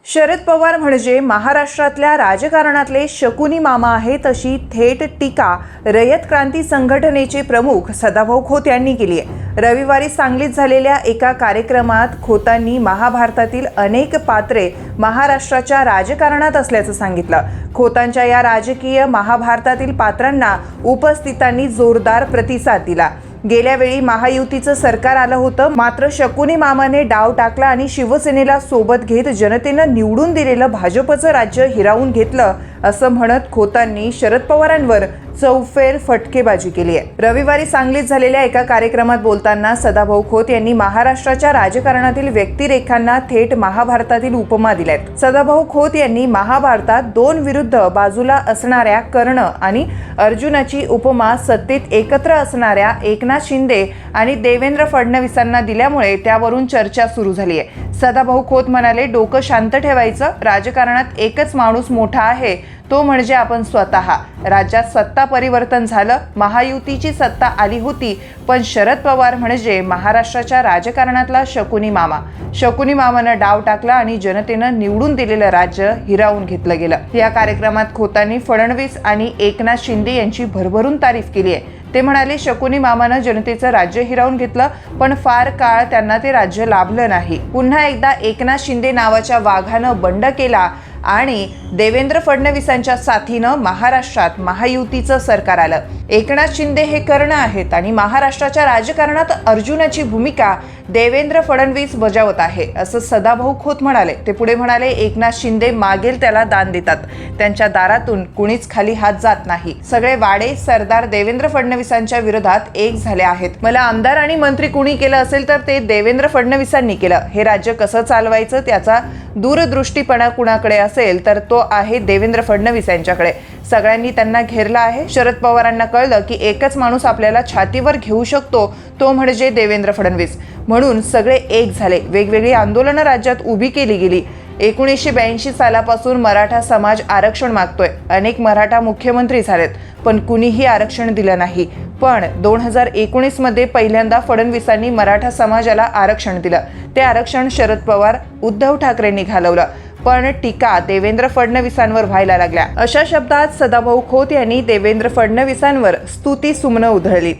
शरद पवार म्हणजे महाराष्ट्रातल्या राजकारणातले शकुनी मामा आहेत अशी थेट टीका रयत क्रांती संघटनेचे प्रमुख सदाभाऊ खोत यांनी केली आहे। रविवारी सांगलीत झालेल्या एका कार्यक्रमात खोतांनी महाभारतातील अनेक पात्रे महाराष्ट्राच्या राजकारणात असल्याचं सांगितलं। खोतांच्या या राजकीय महाभारतातील पात्रांना उपस्थितांनी जोरदार प्रतिसाद दिला। गेल्या वेळी महायुतीचं सरकार आलं होतं, मात्र शकुनी मामाने डाव टाकला आणि शिवसेनेला सोबत घेत जनतेनं निवडून दिलेलं भाजपचं राज्य हिरावून घेतलं असं म्हणत खोतांनी शरद पवारांवर चौफेर फटकेबाजी केली आहे। रविवारी सांगलीत झालेल्या एका कार्यक्रमात बोलताना सदाभाऊ खोत यांनी महाराष्ट्राच्या राजकारणातील व्यक्तिरेखांना थेट महाभारतातील उपमा दिल्यात। सदाभाऊ खोत यांनी महाभारतात दोन विरुद्ध बाजूला असणाऱ्या कर्ण आणि अर्जुनाची उपमा सत्तेत एकत्र असणाऱ्या एकनाथ शिंदे आणि देवेंद्र फडणवीसांना दिल्यामुळे त्यावरून चर्चा सुरू झाली आहे। सदाभाऊ खोत म्हणाले, डोकं शांत ठेवायचं, राजकारणात एकच माणूस मोठा आहे, तो म्हणजे आपण स्वतः। राज्यात सत्ता परिवर्तन झालं, महायुतीची सत्ता आली होती, पण शरद पवार म्हणजे महाराष्ट्राच्या राजकारणातला शकुनी मामा। शकुनी मामानं डाव टाकला आणि जनतेनं निवडून दिलेलं राज्य हिरावून घेतलं गेलं। या कार्यक्रमात खोतांनी फडणवीस आणि एकनाथ शिंदे यांची भरभरून तारीफ केली आहे। ते म्हणाले, शकुनी मामानं जनतेचं राज्य हिरावून घेतलं, पण फार काळ त्यांना ते राज्य लाभलं नाही। पुन्हा एकदा एकनाथ शिंदे नावाच्या वाघानं बंड केला आणि देवेंद्र फडणवीसांच्या साथीनं महाराष्ट्रात महायुतीचं सरकार आलं। एकनाथ शिंदे हे कर्ण आहेत आणि महाराष्ट्राच्या राजकारणात अर्जुनाची भूमिका देवेंद्र फडणवीस बजावत आहे असं सदाभाऊ खोत म्हणाले। ते पुढे म्हणाले, एकनाथ शिंदे मागेल त्याला दान देतात, त्यांच्या दारातून कुणीच खाली हात जात नाही। सगळे वाडे सरदार देवेंद्र फडणवीसांच्या विरोधात एक झाले आहेत। मला आमदार आणि मंत्री कुणी केलं असेल तर ते देवेंद्र फडणवीसांनी केलं। हे राज्य कसं चालवायचं त्याचा दूरदृष्टीपणा कुणाकडे असेल तर तो आहे देवेंद्र फडणवीस यांच्याकडे। सगळ्यांनी त्यांना घेरलं आहे। शरद पवारांना कळलं की एकच माणूस आपल्याला छातीवर घेऊ शकतो, तो म्हणजे देवेंद्र फडणवीस। म्हणून सगळे एक झाले। वेगवेगळी आंदोलनं राज्यात उभी केली गेली। 1982 सालापासून मराठा समाज आरक्षण मागतोय। अनेक मराठा मुख्यमंत्री झालेत, पण कुणीही आरक्षण दिलं नाही। पण 2019 मध्ये पहिल्यांदा फडणवीसांनी मराठा समाजाला आरक्षण दिलं। ते आरक्षण शरद पवार, उद्धव ठाकरेंनी घालवलं, पण टीका देवेंद्र फडणवीसांवर व्हायला लागल्या। अशा शब्दात सदाभाऊ खोत यांनी देवेंद्र फडणवीसांवर स्तुती सुमनं उधळली।